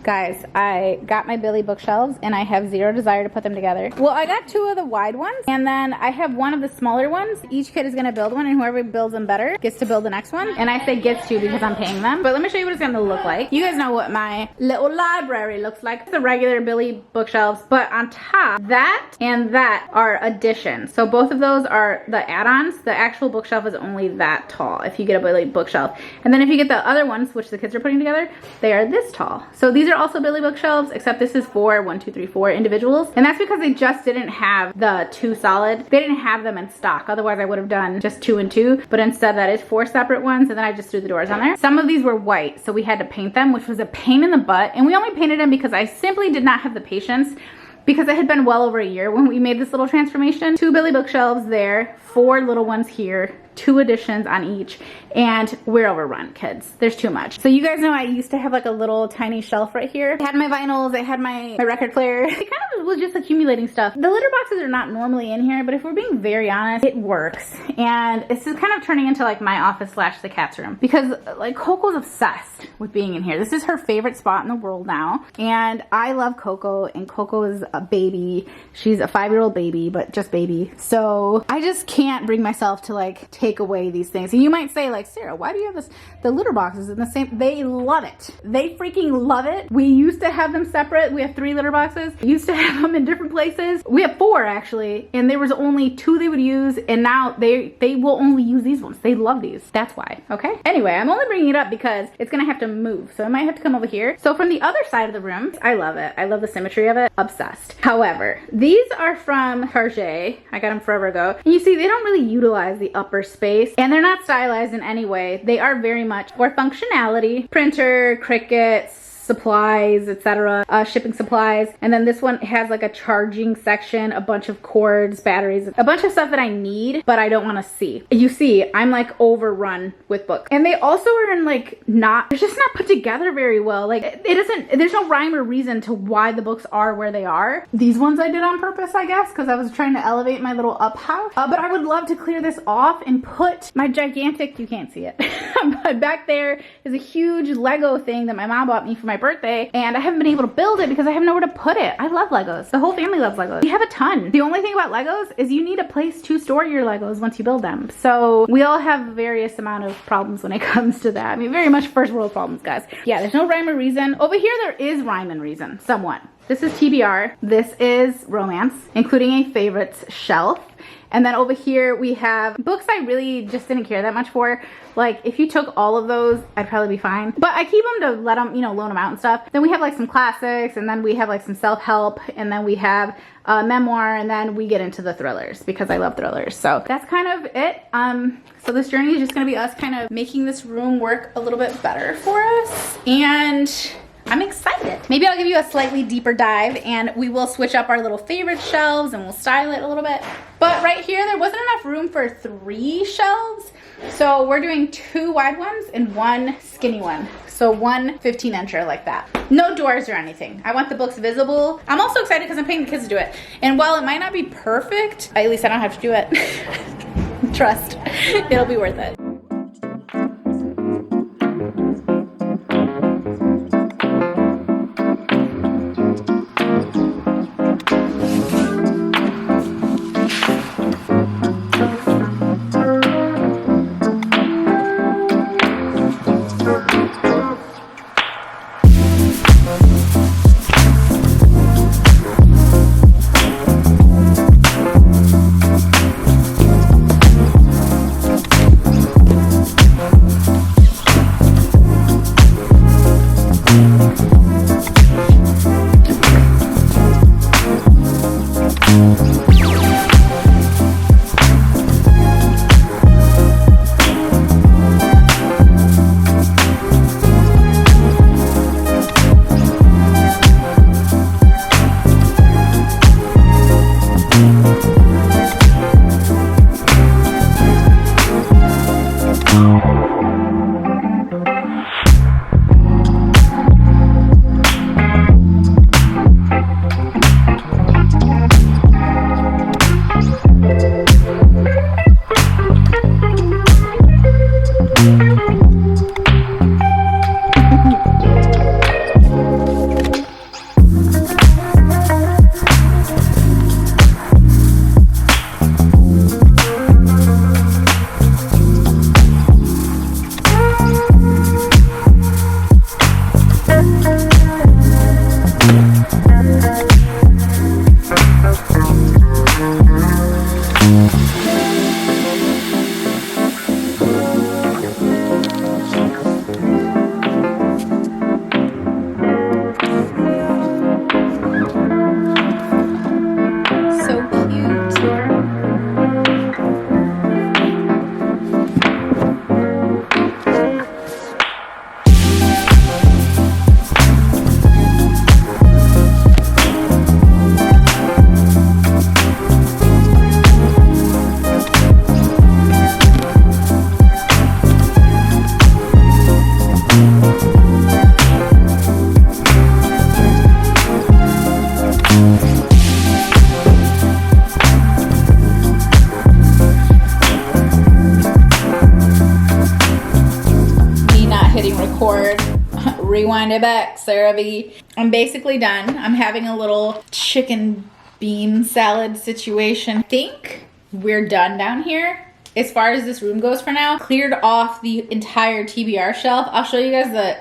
Guys, I got my Billy bookshelves and I have zero desire to put them together. Well, I got 2 of the wide ones and then I have 1 of the smaller ones. Each kid is gonna build one and whoever builds them better gets to build the next one. And I say gets to because I'm paying them. But let me show you what it's gonna look like. You guys know what my little library looks like. The regular Billy bookshelves, but on top, that and that are additions. So both of those are the add-ons. The actual bookshelf is only that tall if you get a Billy bookshelf. And then if you get the other ones, which the kids are putting together, they are this tall. So these are also Billy bookshelves, except this is for 1, 2, 3, 4 individuals. And that's because they just didn't have the 2 solid. They didn't have them in stock. Otherwise I would have done just 2 and 2, but instead that is 4 separate ones. And then I just threw the doors on there. Some of these were white, so we had to paint them, which was a pain in the butt. And we only painted them because I simply did not have the patience, because it had been well over a year when we made this little transformation. 2 Billy bookshelves there, 4 little ones here, 2 additions on each, and we're overrun, kids. There's too much. So you guys know I used to have like a little tiny shelf right here. I had my vinyls, I had my record player. It kind of was just accumulating stuff. The litter boxes are not normally in here, but if we're being very honest, it works. And this is kind of turning into like my office / the cat's room, because like Coco's obsessed with being in here. This is her favorite spot in the world now. And I love Coco, and Coco is a baby. She's a 5-year-old baby, but just baby. So I just can't bring myself to like take away these things. And you might say like, Sarah, why do you have the litter boxes in the same? They love it. They freaking love it. We used to have them separate. We have 3 litter boxes. We used to have them in different places. We have 4 actually, and there was only 2 they would use, and now they will only use these ones. They love these. That's why. Okay. Anyway, I'm only bringing it up because it's gonna have to move, so I might have to come over here. So from the other side of the room, I love it. I love the symmetry of it. Obsessed. However, these are from Target. I got them forever ago. And you see, they don't really utilize the upper space, and they're not stylized in any way. They are very much for functionality. Printer, Cricuts, supplies, etc., shipping supplies. And then this one has like a charging section, a bunch of cords, batteries, a bunch of stuff that I need but I don't want to see. You see, I'm like overrun with books, and they also are in like they're just not put together very well. Like there's no rhyme or reason to why the books are where they are. These ones I did on purpose, I guess, because I was trying to elevate my little up house. But I would love to clear this off and put my gigantic, you can't see it, but back there is a huge Lego thing that my mom bought me for my birthday, and I haven't been able to build it because I have nowhere to put it. I love Legos. The whole family loves Legos. We have a ton. The only thing about Legos is you need a place to store your Legos once you build them. So we all have various amount of problems when it comes to that. I mean, very much first world problems, guys. Yeah, there's no rhyme or reason. Over here there is rhyme and reason, somewhat. This is TBR. This is romance, including a favorites shelf. And then over here we have books I really just didn't care that much for. Like if you took all of those, I'd probably be fine. But I keep them to let them, you know, loan them out and stuff. Then we have like some classics, and then we have like some self-help, and then we have memoir, and then we get into the thrillers because I love thrillers. So that's kind of it. So this journey is just gonna be us kind of making this room work a little bit better for us. And I'm excited. Maybe I'll give you a slightly deeper dive, and we will switch up our little favorite shelves and we'll style it a little bit. But right here, there wasn't enough room for 3 shelves. So we're doing 2 wide ones and 1 skinny one. So 1 15-incher like that. No doors or anything. I want the books visible. I'm also excited because I'm paying the kids to do it. And while it might not be perfect, at least I don't have to do it. Trust, it'll be worth it. Wind it back, Sarah B. I'm basically done. I'm having a little chicken bean salad situation. I think we're done down here. As far as this room goes for now, cleared off the entire TBR shelf. I'll show you guys the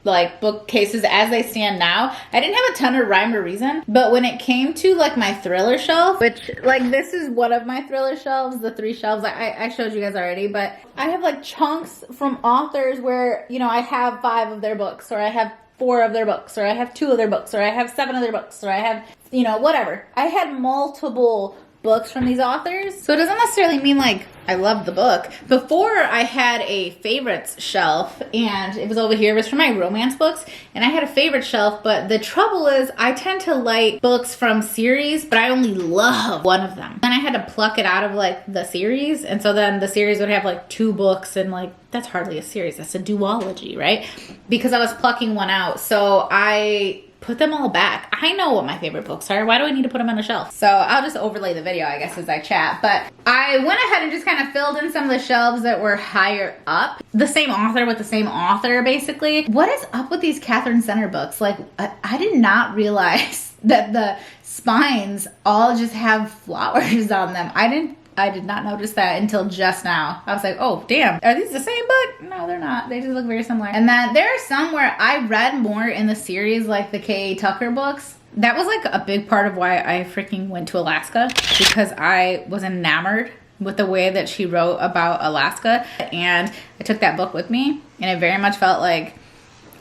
like bookcases as they stand now. I didn't have a ton of rhyme or reason, but when it came to like my thriller shelf, which like this is one of my thriller shelves, the 3 shelves I showed you guys already, but I have like chunks from authors where, you know, I have 5 of their books, or I have 4 of their books, or I have 2 of their books, or I have 7 of their books, or I have, you know, whatever. I had multiple books from these authors. So it doesn't necessarily mean like I love the book. Before I had a favorites shelf, and it was over here. It was for my romance books, and I had a favorite shelf, but the trouble is I tend to like books from series, but I only love one of them. Then I had to pluck it out of like the series, and so then the series would have like 2 books, and like that's hardly a series, that's a duology, right? Because I was plucking one out. So I put them all back. I know what my favorite books are. Why do I need to put them on a shelf? So I'll just overlay the video, I guess, as I chat. But I went ahead and just kind of filled in some of the shelves that were higher up. The same author with the same author, basically. What is up with these Catherine Center books? Like, I did not realize that the spines all just have flowers on them. I did not notice that until just now. I was like, oh, damn. Are these the same book? No, they're not. They just look very similar. And then there are some where I read more in the series, like the K.A. Tucker books. That was like a big part of why I freaking went to Alaska, because I was enamored with the way that she wrote about Alaska. And I took that book with me, and it very much felt like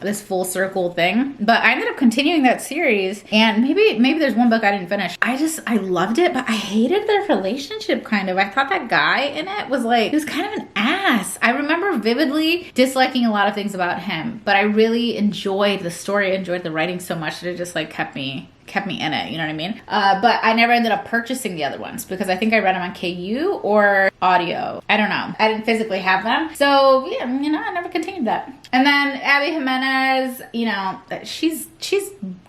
this full circle thing. But I ended up continuing that series, and maybe there's one book I didn't finish. I loved it, but I hated their relationship kind of. I thought that guy in it was like, he was kind of an ass. I remember vividly disliking a lot of things about him, but I really enjoyed the story, enjoyed the writing so much that it just like kept me in it, you know what I mean? But I never ended up purchasing the other ones because I think I read them on KU or audio. I don't know. I didn't physically have them. So yeah, you know, I never continued that. And then Abby Jimenez, you know, she's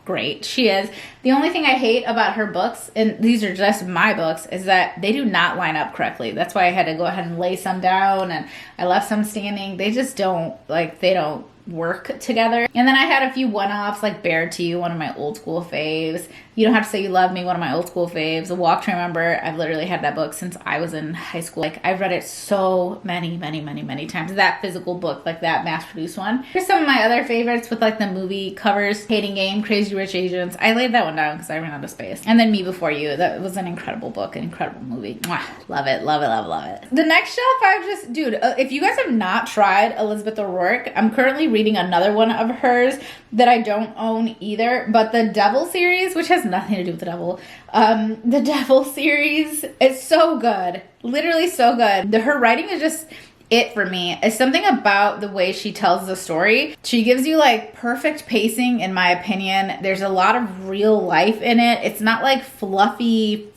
great. She is. The only thing I hate about her books, and these are just my books, is that they do not line up correctly. That's why I had to go ahead and lay some down, and I left some standing. They just don't, like, they don't work together. And then I had a few one-offs like Bear to You, one of my old school faves. You Don't Have to Say You Love Me, one of my old school faves. A Walk to Remember. I've literally had that book since I was in high school. Like, I've read it so many times. That physical book, like that mass-produced one. Here's some of my other favorites with like the movie covers. Hating Game, Crazy Rich Asians. I laid that one down because I ran out of space. And then Me Before You. That was an incredible book, an incredible movie. Mwah. Love it, love it, love it, love it. The next shelf, I've just, dude, if you guys have not tried Elizabeth O'Rourke, I'm currently reading another one of hers that I don't own either, but the Devil series, which has nothing to do with the devil, the Devil series is so good, literally so good. Her writing is just it for me. It's something about the way she tells the story. She gives you like perfect pacing, in my opinion. There's a lot of real life in it. It's not like fluffy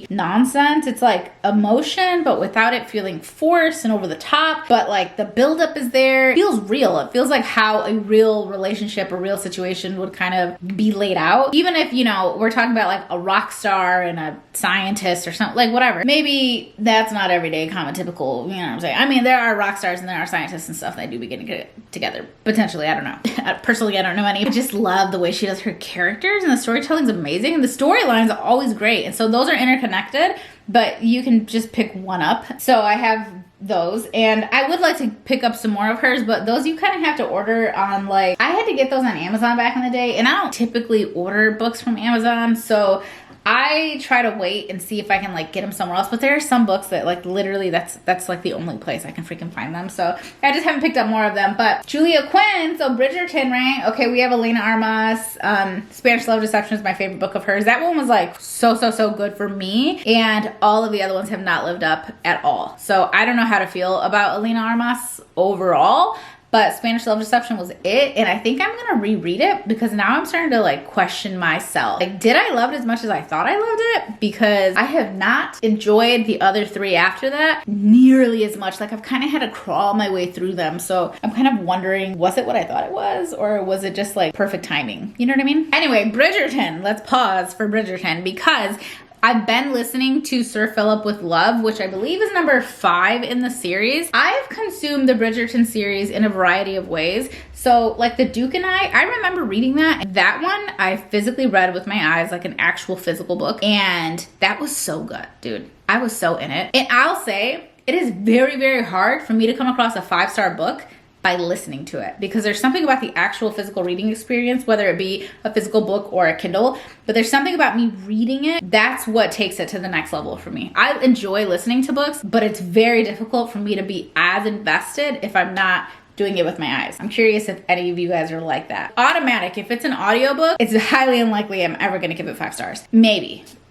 nonsense. It's like emotion, but without it feeling forced and over the top. But like the buildup is there. It feels real. It feels like how a real relationship or real situation would kind of be laid out. Even if, you know, we're talking about like a rock star and a scientist or something, like whatever. Maybe that's not everyday common typical, you know what I'm saying? I mean, there are rock stars and there are scientists and stuff that do begin to get together. Potentially, I don't know. Personally, I don't know any. I just love the way she does her characters, and the storytelling's amazing, and the storylines are always great. And so those are interconnected, but you can just pick one up. So I have those, and I would like to pick up some more of hers, but those you kind of have to order on, like, I had to get those on Amazon back in the day, and I don't typically order books from Amazon, so I try to wait and see if I can like get them somewhere else, but there are some books that like literally that's like the only place I can freaking find them. So I just haven't picked up more of them. But Julia Quinn, so Bridgerton, right? Okay, we have Elena Armas. Spanish Love Deception is my favorite book of hers. That one was like so good for me, and all of the other ones have not lived up at all. So I don't know how to feel about Elena Armas overall. But Spanish Love Deception was it, and I think I'm gonna reread it because now I'm starting to like question myself. Like, did I love it as much as I thought I loved it? Because I have not enjoyed the other 3 after that nearly as much. Like, I've kind of had to crawl my way through them. So I'm kind of wondering, was it what I thought it was, or was it just like perfect timing? You know what I mean? Anyway, Bridgerton. Let's pause for Bridgerton because I've been listening to Sir Philip with Love, which I believe is number 5 in the series. I've consumed the Bridgerton series in a variety of ways. So like The Duke and I remember reading that. That one I physically read with my eyes, like an actual physical book. And that was so good, dude. I was so in it. And I'll say it is very, very hard for me to come across a 5-star book by listening to it, because there's something about the actual physical reading experience, whether it be a physical book or a Kindle, but there's something about me reading it that's what takes it to the next level for me. I enjoy listening to books, but it's very difficult for me to be as invested if I'm not doing it with my eyes. I'm curious if any of you guys are like that. Automatic, if it's an audiobook, it's highly unlikely I'm ever gonna give it 5 stars.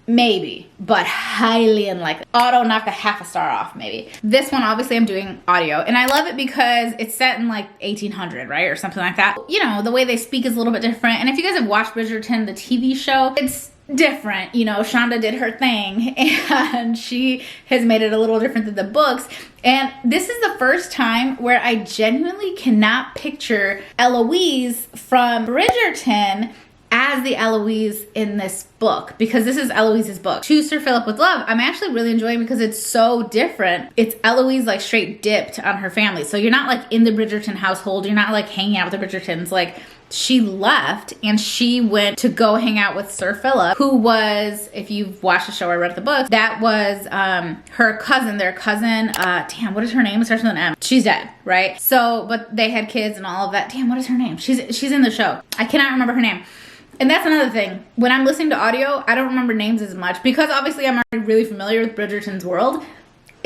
Maybe, but highly unlikely. Auto knock a half a star off, maybe. This one, obviously I'm doing audio, and I love it because it's set in like 1800, right? Or something like that. You know, the way they speak is a little bit different. And if you guys have watched Bridgerton, the TV show, it's different. You know, Shonda did her thing and she has made it a little different than the books. And this is the first time where I genuinely cannot picture Eloise from Bridgerton as the Eloise in this book, because this is Eloise's book. To Sir Philip with Love, I'm actually really enjoying because it's so different. It's Eloise like straight dipped on her family. So you're not like in the Bridgerton household. You're not like hanging out with the Bridgertons. Like she left and she went to go hang out with Sir Philip, who was, if you've watched the show or read the book, that was her cousin, their cousin. Damn, what is her name? It starts with an M. She's dead, right? So, but they had kids and all of that. Damn, what is her name? She's in the show. I cannot remember her name. And that's another thing. When I'm listening to audio, I don't remember names as much because obviously I'm already really familiar with Bridgerton's world.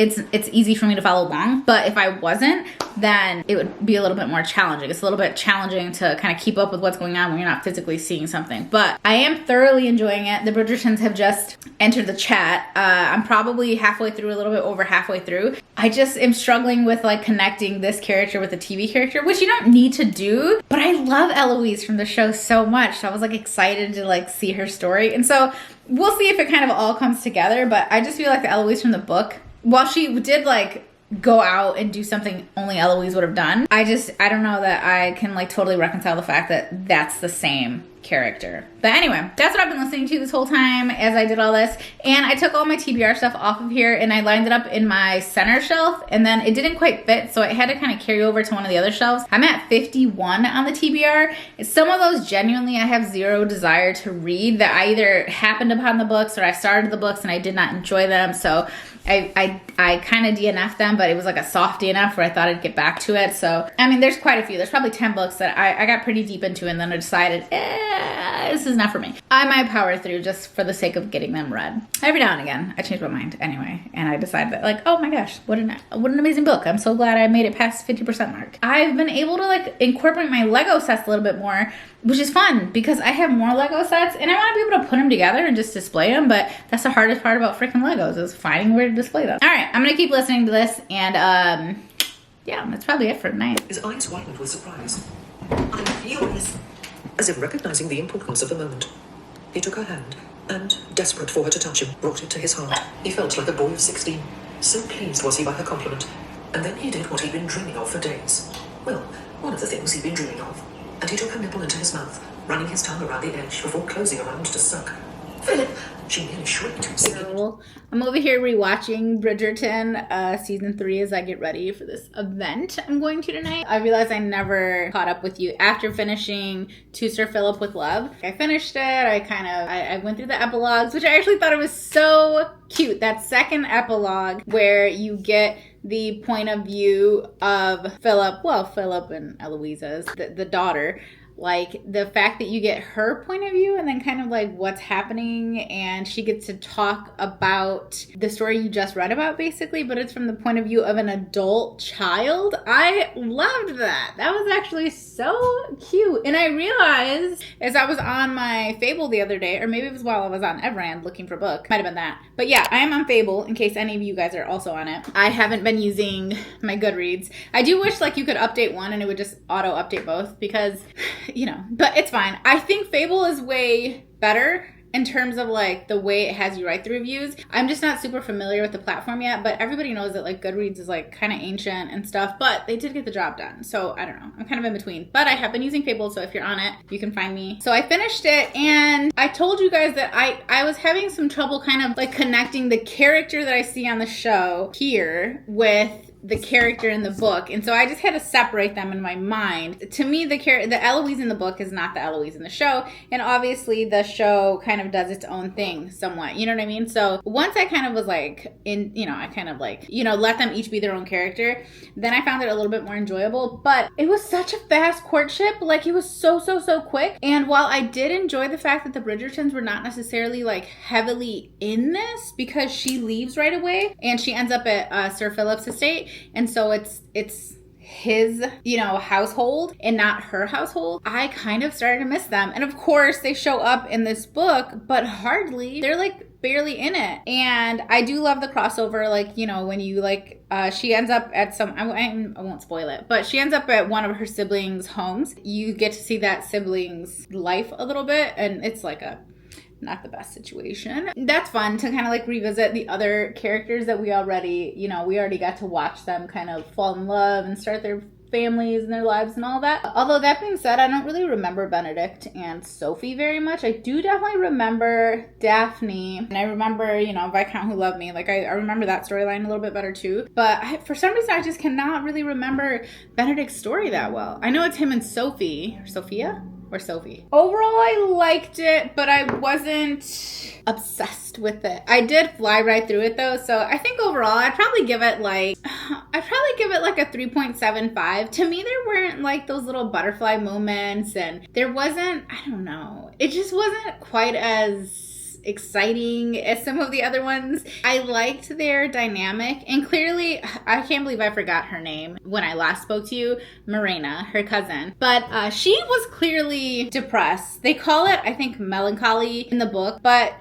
It's easy for me to follow along, but if I wasn't, then it would be a little bit more challenging. It's a little bit challenging to kind of keep up with what's going on when you're not physically seeing something. But I am thoroughly enjoying it. The Bridgertons have just entered the chat. I'm probably halfway through, a little bit over halfway through. I just am struggling with like connecting this character with the TV character, which you don't need to do. But I love Eloise from the show so much. So I was like excited to like see her story. And so we'll see if it kind of all comes together. But I just feel like the Eloise from the book, while she did like go out and do something only Eloise would have done, I don't know that I can like totally reconcile the fact that that's the same character. But anyway, that's what I've been listening to this whole time as I did all this. And I took all my TBR stuff off of here and I lined it up in my center shelf, and then it didn't quite fit, so I had to kind of carry over to one of the other shelves. I'm at 51 on the TBR. Some of those genuinely I have zero desire to read, that I either happened upon the books or I started the books and I did not enjoy them. So I kind of DNF'd them, but it was like a soft DNF where I thought I'd get back to it. So, I mean, there's quite a few. There's probably 10 books that I got pretty deep into and then I decided, this is not for me. I might power through just for the sake of getting them read. Every now and again, I change my mind anyway. And I decided that like, oh my gosh, what an amazing book. I'm so glad I made it past 50% mark. I've been able to like incorporate my Lego sets a little bit more, which is fun because I have more Lego sets and I want to be able to put them together and just display them. But that's the hardest part about freaking Legos, is finding where to display them. All right, I'm going to keep listening to this and yeah, that's probably it for tonight. His eyes widened with surprise. I'm furious. As if recognizing the importance of the moment. He took her hand and, desperate for her to touch him, brought it to his heart. He felt like a boy of 16. So pleased was he by her compliment. And then he did what he'd been dreaming of for days. Well, one of the things he'd been dreaming of. And he took her nipple into his mouth, running his tongue around the edge before closing around to suck. Philip! She nearly shrieked. So I'm over here rewatching Bridgerton season 3 as I get ready for this event I'm going to tonight. I realized I never caught up with you after finishing To Sir Philip with Love. I finished it. I went through the epilogues, which I actually thought it was so cute. That second epilogue where you get the point of view of Philip and Eloisa's, the daughter. Like the fact that you get her point of view and then kind of like what's happening, and she gets to talk about the story you just read about basically, but it's from the point of view of an adult child. I loved that. That was actually so cute. And I realized as I was on my Fable the other day, or maybe it was while I was on Everand looking for books, might have been that. But yeah, I am on Fable in case any of you guys are also on it. I haven't been using my Goodreads. I do wish like you could update one and it would just auto update both, because you know, but it's fine. I think Fable is way better in terms of like the way it has you write the reviews. I'm just not super familiar with the platform yet, but everybody knows that like Goodreads is like kind of ancient and stuff, but they did get the job done. So I don't know. I'm kind of in between, but I have been using Fable. So if you're on it, you can find me. So I finished it, and I told you guys that I was having some trouble kind of like connecting the character that I see on the show here with the character in the book, and so I just had to separate them in my mind. To me, the Eloise in the book is not the Eloise in the show, and obviously the show kind of does its own thing somewhat, you know what I mean? So once I kind of was like I kind of like, let them each be their own character, then I found it a little bit more enjoyable. But it was such a fast courtship, like it was so quick. And while I did enjoy the fact that the Bridgertons were not necessarily like heavily in this, because she leaves right away and she ends up at Sir Philip's estate, and so it's his, household and not her household, I kind of started to miss them. And of course they show up in this book, but hardly. They're like barely in it. And I do love the crossover, like, when you like, she ends up at some, I won't spoil it, but she ends up at one of her siblings' homes. You get to see that sibling's life a little bit, and it's like not the best situation. That's fun to kind of like revisit the other characters that we already got to watch them kind of fall in love and start their families and their lives and all that. Although that being said, I don't really remember Benedict and Sophie very much. I do definitely remember Daphne, and I remember, Viscount Who Loved Me. Like I remember that storyline a little bit better too. But for some reason, I just cannot really remember Benedict's story that well. I know it's him and Sophie, or Sophia? Or Sophie. Overall, I liked it, but I wasn't obsessed with it. I did fly right through it though, so I think overall I'd probably give it like a 3.75. To me, there weren't like those little butterfly moments, and there wasn't, I don't know, it just wasn't quite as exciting as some of the other ones. I liked their dynamic, and clearly, I can't believe I forgot her name when I last spoke to you, Morena, her cousin, but she was clearly depressed. They call it, I think, melancholy in the book, but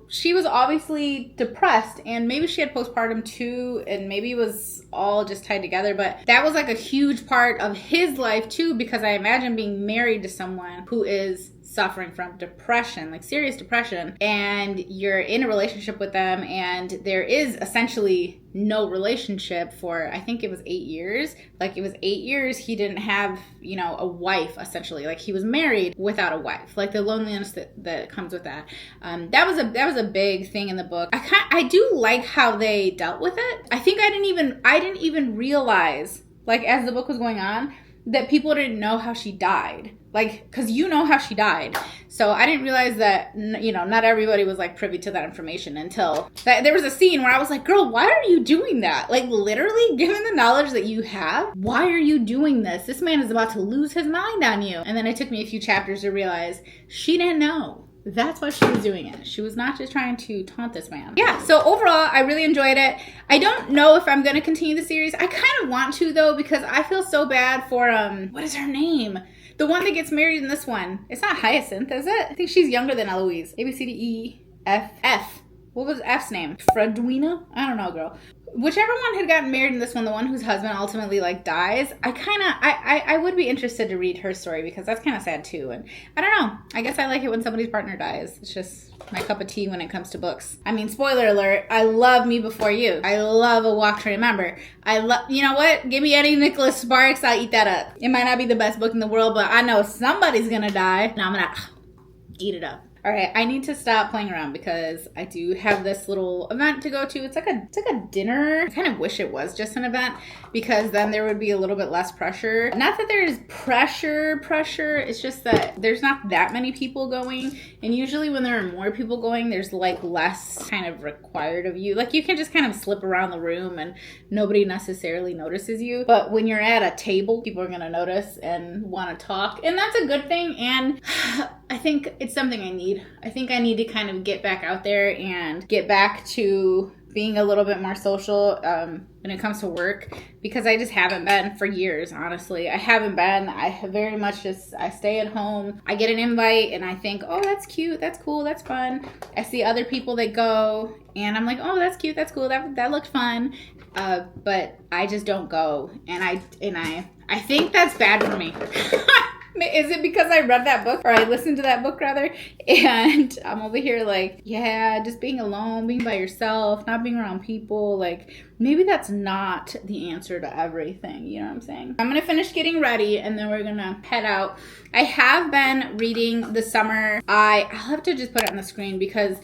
she was obviously depressed, and maybe she had postpartum too, and maybe it was all just tied together, but that was like a huge part of his life too, because I imagine being married to someone who is suffering from depression, like serious depression, and you're in a relationship with them, and there is essentially no relationship for, I think it was 8 years. Like it was 8 years he didn't have, a wife, essentially. Like he was married without a wife. Like the loneliness that comes with that. That was a big thing in the book. I do like how they dealt with it. I think I didn't even realize, like as the book was going on, that people didn't know how she died. Like, because how she died. So I didn't realize that, not everybody was like privy to that information until there was a scene where I was like, girl, why are you doing that? Like literally, given the knowledge that you have, why are you doing this? This man is about to lose his mind on you. And then it took me a few chapters to realize she didn't know. That's why she was doing it. She was not just trying to taunt this man. Yeah, so overall, I really enjoyed it. I don't know if I'm going to continue the series. I kind of want to, though, because I feel so bad for, what is her name? The one that gets married in this one. It's not Hyacinth, is it? I think she's younger than Eloise. A, B, C, D, E, F. F. What was F's name? Fredwina? I don't know, girl. Whichever one had gotten married in this one, the one whose husband ultimately like dies, I would be interested to read her story, because that's kind of sad too. And I don't know. I guess I like it when somebody's partner dies. It's just my cup of tea when it comes to books. I mean, spoiler alert, I love Me Before You. I love A Walk to Remember. You know what? Give me any Nicholas Sparks, I'll eat that up. It might not be the best book in the world, but I know somebody's gonna die, and I'm gonna eat it up. All right, I need to stop playing around because I do have this little event to go to. It's like a dinner. I kind of wish it was just an event, because then there would be a little bit less pressure. Not that there's pressure. It's just that there's not that many people going. And usually when there are more people going, there's like less kind of required of you. Like you can just kind of slip around the room and nobody necessarily notices you. But when you're at a table, people are going to notice and want to talk. And that's a good thing. And I think it's something I need. I think I need to kind of get back out there and get back to being a little bit more social when it comes to work, because I just haven't been for years, honestly. I haven't been. I very much I stay at home. I get an invite and I think, oh, that's cute, that's cool, that's fun. I see other people that go and I'm like, oh, that's cute, that's cool, that looked fun. But I just don't go, and I think that's bad for me. Is it because I read that book, or I listened to that book rather, and I'm over here like, yeah, just being alone, being by yourself, not being around people, like maybe that's not the answer to everything, you know what I'm saying? I'm gonna finish getting ready and then we're gonna head out. I have been reading this summer. I'll have to just put it on the screen because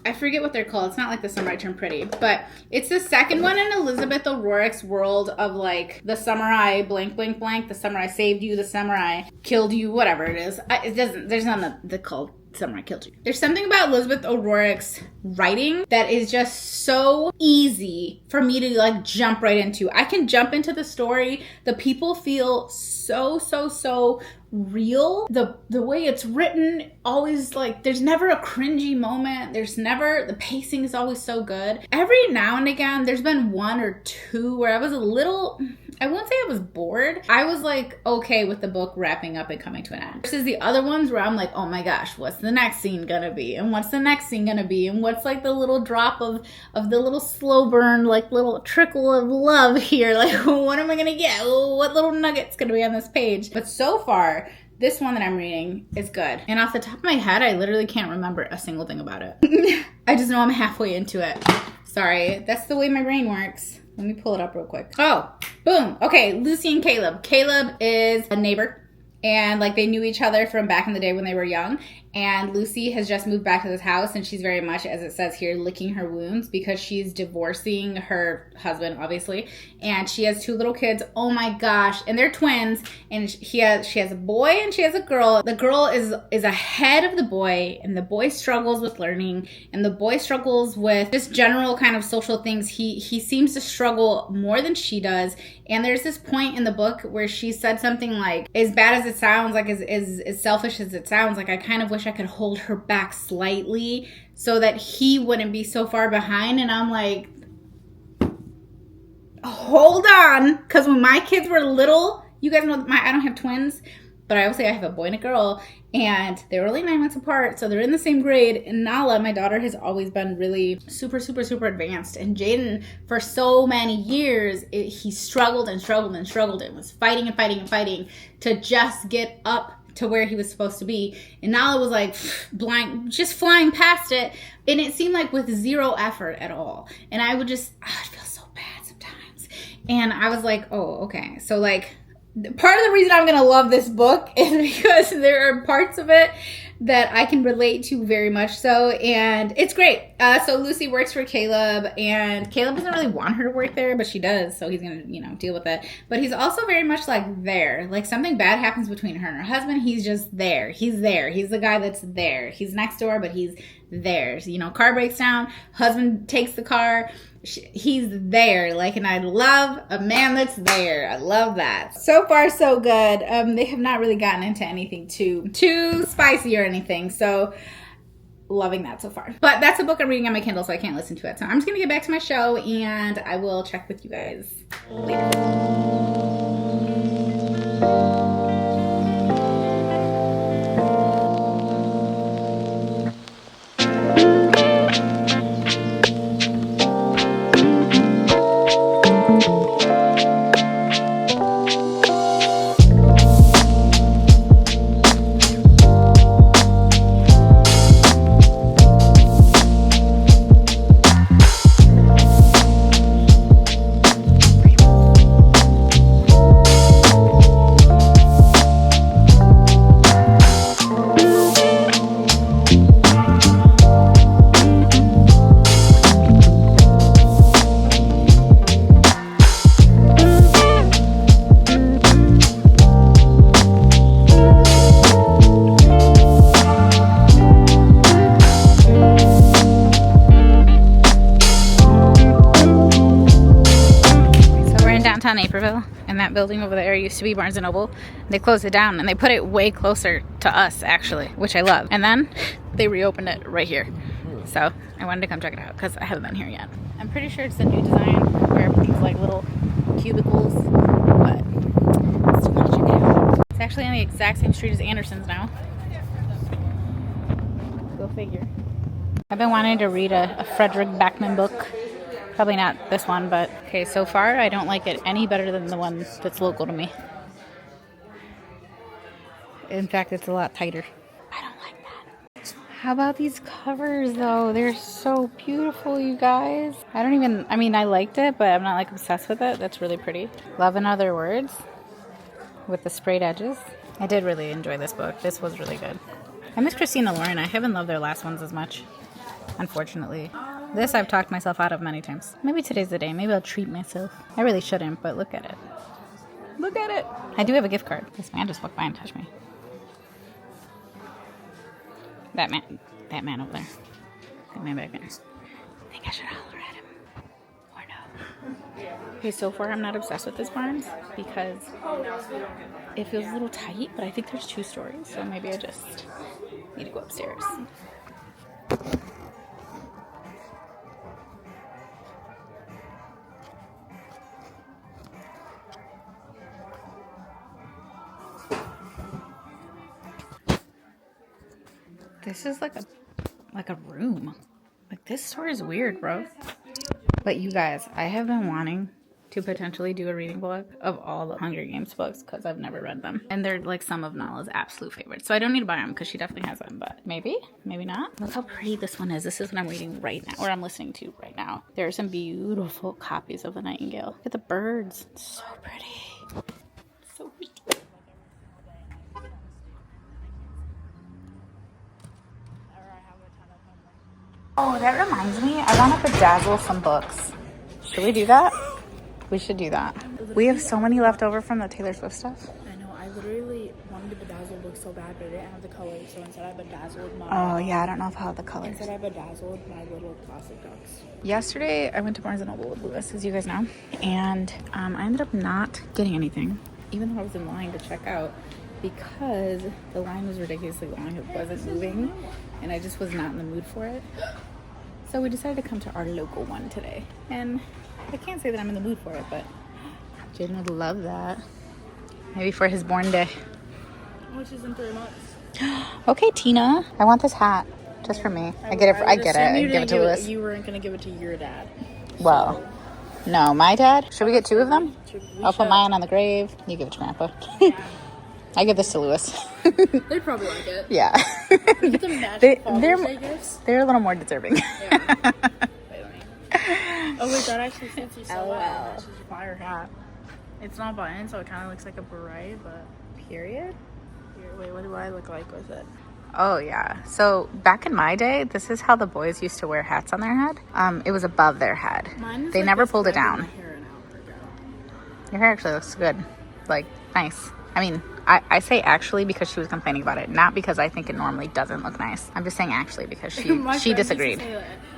I forget what they're called. It's not like The Summer I Turned Pretty, but it's the second one in Elizabeth O'Rourke's world of like the summer I blank, blank, blank, the summer I saved you, the summer I killed you, whatever it is. There's none that called Summer I Killed You. There's something about Elizabeth O'Rourke's writing that is just so easy for me to like jump right into. I can jump into the story. The people feel so real. The way it's written, always like there's never a cringy moment. The pacing is always so good. Every now and again there's been one or two where I was a little, I won't say I was bored. I was like okay with the book wrapping up and coming to an end. Versus the other ones where I'm like, oh my gosh, what's the next scene gonna be? And what's the next scene gonna be? And what's like the little drop of the little slow burn, like little trickle of love here? Like what am I gonna get? What little nugget's gonna be on this page? But so far, this one that I'm reading is good. And off the top of my head, I literally can't remember a single thing about it. I just know I'm halfway into it. Sorry, that's the way my brain works. Let me pull it up real quick. Oh, boom. Okay, Lucy and Caleb. Caleb is a neighbor. And like they knew each other from back in the day when they were young. And Lucy has just moved back to this house and she's very much, as it says here, licking her wounds because she's divorcing her husband, obviously. And she has 2 little kids. Oh my gosh. And they're twins. And she has a boy and she has a girl. The girl is ahead of the boy and the boy struggles with learning and the boy struggles with just general kind of social things. He seems to struggle more than she does. And there's this point in the book where she said something like, as bad as it sounds, like as selfish as it sounds, like I kind of wish I could hold her back slightly so that he wouldn't be so far behind. And I'm like, hold on. Because when my kids were little, you guys know I don't have twins, but I will say I have a boy and a girl. And they were only 9 months apart, so they're in the same grade. And Nala, my daughter, has always been really super advanced. And Jaden, for so many years, he struggled and was fighting to just get up to where he was supposed to be. And Nala was like blind, just flying past it. And it seemed like with zero effort at all. And I would just, I'd feel so bad sometimes. And I was like, oh, okay. So like, part of the reason I'm going to love this book is because there are parts of it that I can relate to very much so, and it's great. So Lucy works for Caleb, and Caleb doesn't really want her to work there, but she does, so he's going to, deal with it. But he's also very much like there. Like something bad happens between her and her husband, he's just there. He's there. He's the guy that's there. He's next door, but he's there. So, car breaks down, husband takes the car, he's there. Like, and I love a man that's there. I love that. So far, so good. They have not really gotten into anything too spicy or anything. So loving that so far. But that's a book I'm reading on my Kindle, so I can't listen to it. So I'm just going to get back to my show and I will check with you guys later. Naperville, and that building over there used to be Barnes & Noble. They closed it down and they put it way closer to us, actually, which I love. And then they reopened it right here. So I wanted to come check it out because I haven't been here yet. I'm pretty sure it's the new design where everything's like little cubicles, but I still want to check it out. It's actually on the exact same street as Anderson's now. Go figure. I've been wanting to read a Frederick Backman book. Probably not this one, but okay, so far I don't like it any better than the one that's local to me. In fact, it's a lot tighter. I don't like that. How about these covers though? They're so beautiful, you guys. I mean, I liked it, but I'm not like obsessed with it. That's really pretty. Love in Other Words with the sprayed edges. I did really enjoy this book. This was really good. I miss Christina Lauren. I haven't loved their last ones as much, unfortunately. This I've talked myself out of many times. Maybe today's the day. Maybe I'll treat myself. I really shouldn't, but look at it. Look at it. I do have a gift card. This man just walked by and touched me. That man over there. That man back there. I think I should holler at him. Or no. Okay, so far I'm not obsessed with this Barnes because it feels a little tight, but I think there's 2 stories, so maybe I just need to go upstairs. This is like a room. Like, this store is weird, bro. But you guys, I have been wanting to potentially do a reading vlog of all the Hunger Games books because I've never read them. And they're like some of Nala's absolute favorites. So I don't need to buy them because she definitely has them, but maybe not. Look how pretty this one is. This is what I'm reading right now, or I'm listening to right now. There are some beautiful copies of The Nightingale. Look at the birds. It's so pretty. So pretty. Oh, that reminds me. I want to bedazzle some books. Should we do that? We should do that. We have so many left over from the Taylor Swift stuff. I know. I literally wanted to bedazzle books so bad, but I didn't have the colors. So instead I bedazzled my... Oh, yeah. I don't know if I'll have the colors. Instead I bedazzled my little plastic ducks. Yesterday, I went to Barnes & Noble with Lewis, as you guys know. And I ended up not getting anything, even though I was in line to check out, because the line was ridiculously long. It wasn't moving, and I just was not in the mood for it. So we decided to come to our local one today. And I can't say that I'm in the mood for it, but Jaden would love that. Maybe for his born day. Which is in 3 months. Okay, Tina. I want this hat. Just for me. I get it. I give it to Lewis. You weren't going to give it to your dad. Well, no, my dad. Should we get 2 of them? I'll put mine on the grave. You give it to Grandpa. I give this to Lewis. They'd probably like it. Yeah. Get them matching Father's Day gifts. They're a little more deserving. Yeah. Oh wait, that actually fits you so well. That's just a fire hat. It's not buttoned, so it kind of looks like a beret, but... Period? Here, wait, what do I look like with it? Oh, yeah. So, back in my day, this is how the boys used to wear hats on their head. It was above their head. They like never pulled it down. Your hair actually looks good. Like, nice. I mean, I say actually because she was complaining about it, not because I think it normally doesn't look nice. I'm just saying actually because she disagreed.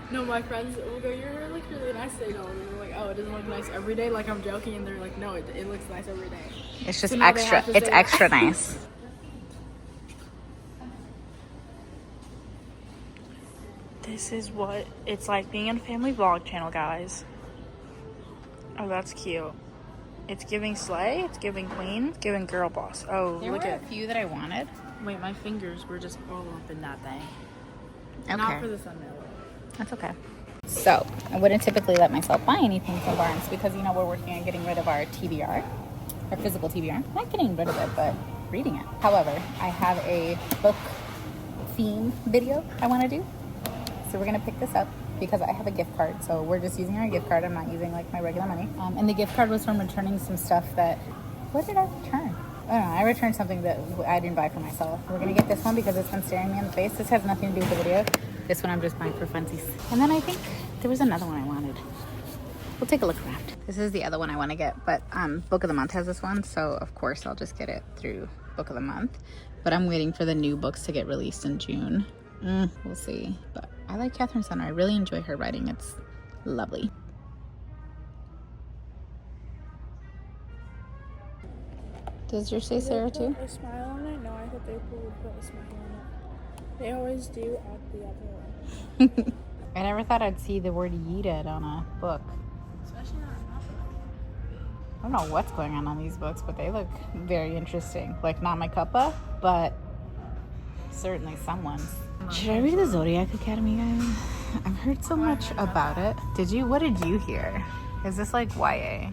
No, my friends will go, your hair looks really nice today. No, and they're like, oh, it doesn't look nice every day. Like, I'm joking, and they're like, no, it looks nice every day. It's just extra. It's extra nice. This is what it's like being in a family vlog channel, guys. Oh, that's cute. It's giving slay, it's giving queen, it's giving girl boss. Oh, there look were at a few that I wanted. Wait, my fingers were just all up in that thing. Okay. Not for the thumbnail. That's okay. So, I wouldn't typically let myself buy anything from Barnes because, you know, we're working on getting rid of our TBR, our physical TBR. Not getting rid of it, but reading it. However, I have a book theme video I want to do. So we're going to pick this up because I have a gift card. So we're just using our gift card. I'm not using like my regular money. And the gift card was from returning some stuff that, what did I return? I don't know. I returned something that I didn't buy for myself. We're going to get this one because it's been staring me in the face. This has nothing to do with the video. This one I'm just buying for funsies. And then I think there was another one I wanted. We'll take a look around. This is the other one I want to get, but Book of the Month has this one. So of course I'll just get it through Book of the Month. But I'm waiting for the new books to get released in June. We'll see. But I like Catherine Center. I really enjoy her writing. It's lovely. Does yours say Sarah too? A smile on it? No, I thought they would put a smile on it. They always do at the other one. I never thought I'd see the word yeeted on a book. Especially not I don't know what's going on these books, but they look very interesting. Like, not my cuppa, but certainly someone's. Should I read the Zodiac Academy, guys? I've heard so much about it. What did you hear? Is this like YA?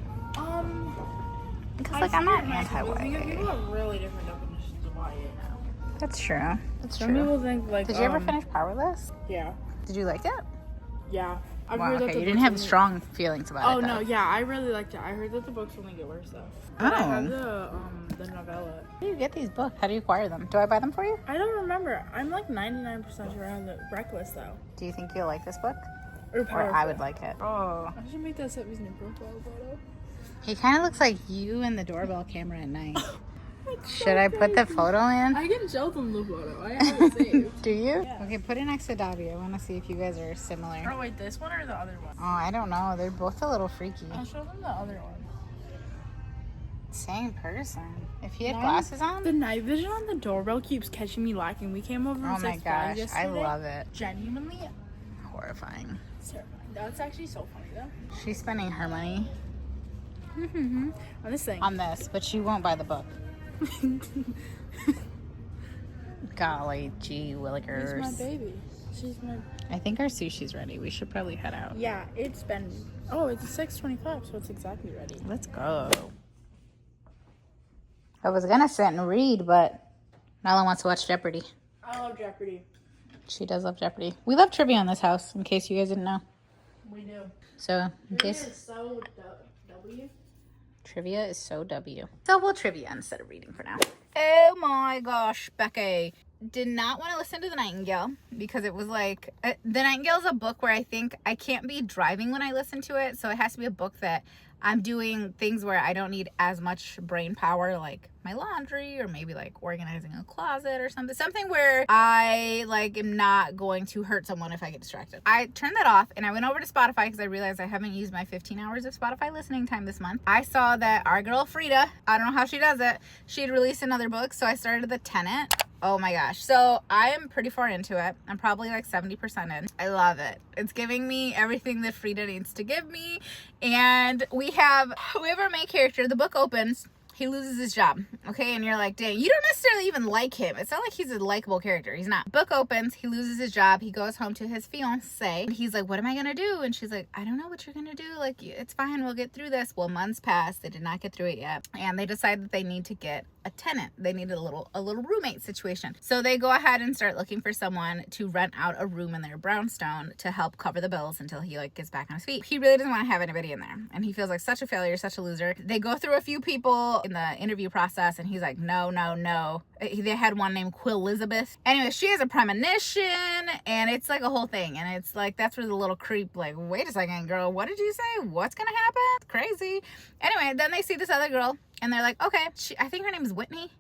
Because like I'm not anti-YA. People have really different definitions of YA now. That's true. That's Some true. people think like. Did you ever finish Powerless? Yeah. Did you like it? Yeah. I've Wow, heard that okay, the you didn't books have only- strong feelings about it. Oh though. no, yeah, I really liked it. I heard that the books only get worse though. But I have the novella. How do you get these books? How do you acquire them? Do I buy them for you? I don't remember. I'm like 99% sure I have the Reckless though. Do you think you'll like this book? Or Or Powerful. I would like it. Oh. I should make that Seppi's new profile photo. He kind of looks like you in the doorbell camera at night. Should I put the photo in? I can show them the photo. I have it saved. Do you? Yeah. Okay, put it next to Davy. I want to see if you guys are similar. Oh wait, this one or the other one? Oh, I don't know. They're both a little freaky. I'll show them the other one. Same person. If he had Mine- glasses on? The night vision on the doorbell keeps catching me lacking. We came over Oh and my Six gosh, Flags yesterday. I love it. Genuinely Horrifying. terrifying. That's actually so funny though. She's spending her money On this thing. on this, but she won't buy the book. Golly gee She's willikers. my baby. She's my. I think our sushi's ready. We should probably head out. Yeah, it's been. Oh, it's 6:25, so it's exactly ready. Let's go. I was gonna sit and read, but Nala wants to watch Jeopardy. I love Jeopardy. She does love Jeopardy. We love trivia in this house, in case you guys didn't know. We do. So, in case So W. trivia is so W. So we'll trivia instead of reading for now. Oh my gosh, Becky. Did not want to listen to The Nightingale because it was like, The Nightingale is a book where I think I can't be driving when I listen to it. So it has to be a book that I'm doing things where I don't need as much brain power, like my laundry or maybe like organizing a closet or something. Something where I like am not going to hurt someone if I get distracted. I turned that off and I went over to Spotify because I realized I haven't used my 15 hours of Spotify listening time this month. I saw that our girl Frida, I don't know how she does it, she had released another book. So I started The Tenant. Oh my gosh. So I am pretty far into it. I'm probably like 70% in. I love it. It's giving me everything that Frida needs to give me. And we have our main character. The book opens. He loses his job. Okay. And you're like, dang, you don't necessarily even like him. It's not like he's a likable character. He's not. Book opens. He loses his job. He goes home to his fiance. He's like, what am I going to do? And she's like, I don't know what you're going to do. Like, it's fine. We'll get through this. Well, months passed. They did not get through it yet. And they decide that they need to get a tenant. They needed a little roommate situation. So they go ahead and start looking for someone to rent out a room in their brownstone to help cover the bills until he like gets back on his feet. He really doesn't want to have anybody in there. And he feels like such a failure, such a loser. They go through a few people in the interview process and he's like, no. They had one named Quill Elizabeth. Anyway, she has a premonition and it's like a whole thing. And it's like, that's where the little creep like, wait a second, girl, what did you say? What's gonna happen? It's crazy. Anyway, then they see this other girl and they're like, okay, I think her name is Whitney.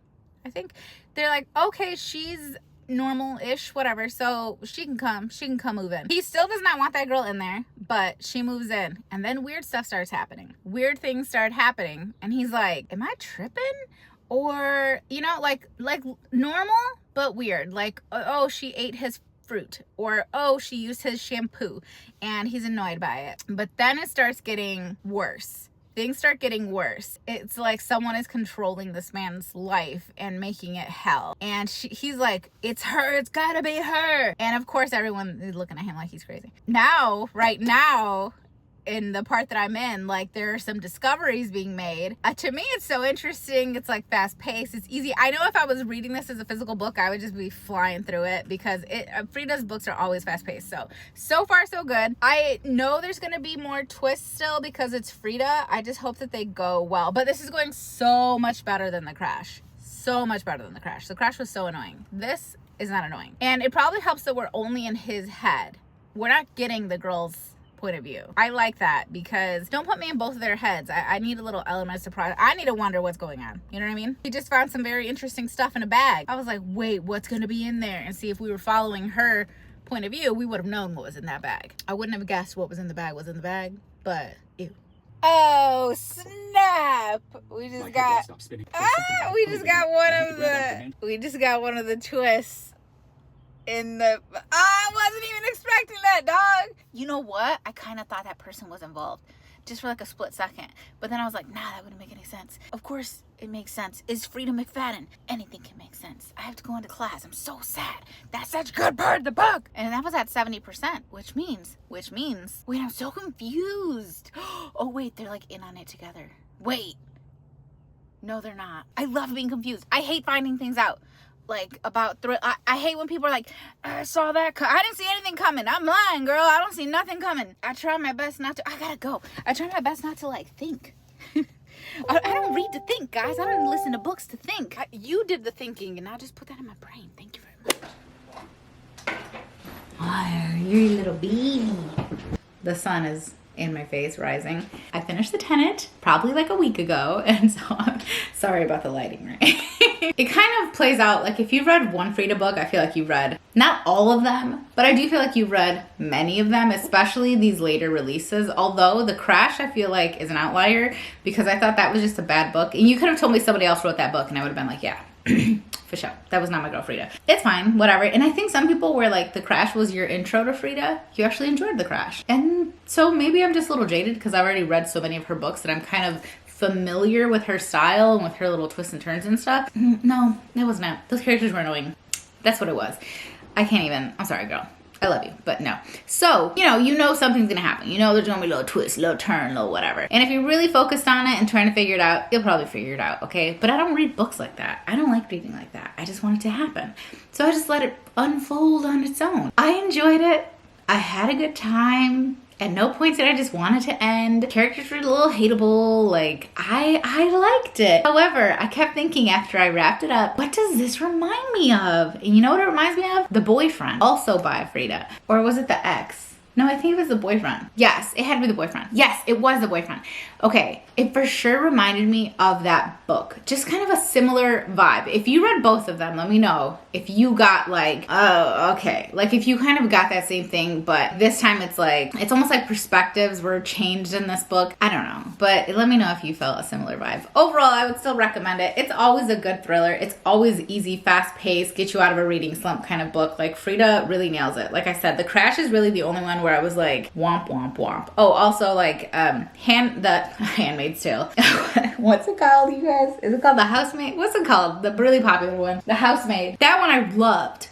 I think they're like, okay, she's normal-ish, whatever, so she can come move in. He still does not want that girl in there, but she moves in and then weird stuff starts happening. Weird things start happening and he's like, am I tripping? Or, you know, like normal but weird, like, oh, she ate his fruit, or oh, she used his shampoo and he's annoyed by it. But then it starts getting worse. Things start getting worse. It's like someone is controlling this man's life and making it hell. And he's like, it's her, it's gotta be her. And of course, everyone is looking at him like he's crazy. Right now, in the part that I'm in, like there are some discoveries being made. To me, it's so interesting. It's like fast paced. It's easy. I know if I was reading this as a physical book, I would just be flying through it because Frida's books are always fast paced. So far so good. I know there's going to be more twists still because it's Frida. I just hope that they go well. But this is going so much better than The Crash. So much better than The Crash. The Crash was so annoying. This is not annoying. And it probably helps that we're only in his head. We're not getting the girl's point of view. I like that because don't put me in both of their heads. I need a little element of surprise. I need to wonder what's going on. You know what I mean? He just found some very interesting stuff in a bag. I was like, wait, what's going to be in there? And see, if we were following her point of view, we would have known what was in that bag. I wouldn't have guessed what was in the bag but ew. Oh, snap. We just got one of the twists in the I wasn't even expecting that, dog. You know what? I kind of thought that person was involved just for like a split second, but then I was like, nah, that wouldn't make any sense. Of course it makes sense. It's Frida McFadden. Anything can make sense. I have to go into class. I'm so sad. That's such a good part of the book. And that was at 70%, which means wait, I'm so confused. Oh wait, they're like in on it together. Wait, no, they're not. I love being confused. I hate finding things out. like about I hate when people are like, I saw that I didn't see anything coming. I'm lying, girl. I don't see nothing coming. I try my best not to. I gotta go. I try my best not to like think. I don't read to think, guys. I don't listen to books to think. You did the thinking, and I'll just put that in my brain. Thank you very much. Oh, you're a little baby. The sun is in my face, rising. I finished The Tenant probably like a week ago, and so I'm sorry about the lighting, right? It kind of plays out like if you've read one Frida book, I feel like you've read not all of them, but I do feel like you've read many of them, especially these later releases. Although The Crash, I feel like, is an outlier because I thought that was just a bad book. And you could have told me somebody else wrote that book and I would have been like, yeah, for sure. That was not my girl Frida. It's fine, whatever. And I think some people were like, The Crash was your intro to Frida. You actually enjoyed The Crash. And so maybe I'm just a little jaded because I've already read so many of her books that I'm kind of familiar with her style and with her little twists and turns and stuff. No, it was not. Those characters were annoying. That's what it was. I can't even. I'm sorry, girl. I love you, but no. So, you know something's gonna happen. You know there's gonna be a little twist, little turn, little whatever. And if you're really focused on it and trying to figure it out, you'll probably figure it out, okay? But I don't read books like that. I don't like reading like that. I just want it to happen. So I just let it unfold on its own. I enjoyed it. I had a good time. At no point did I just want it to end. Characters were a little hateable. Like, I liked it. However, I kept thinking after I wrapped it up, what does this remind me of? And you know what it reminds me of? The Boyfriend, also by Frida. Or was it The Ex? No, I think it was The Boyfriend. Yes, it had to be The Boyfriend. Yes, it was The Boyfriend. Okay, it for sure reminded me of that book. Just kind of a similar vibe. If you read both of them, let me know if you got like, oh, okay. Like if you kind of got that same thing, but this time it's like, it's almost like perspectives were changed in this book. I don't know, but let me know if you felt a similar vibe. Overall, I would still recommend it. It's always a good thriller. It's always easy, fast paced, get you out of a reading slump kind of book. Like Frida really nails it. Like I said, The Crash is really the only one where I was like, womp, womp, womp. Oh, also like, Handmaid's Tale. What's it called, you guys? Is it called The Housemaid? What's it called? The really popular one. The Housemaid. That one I loved.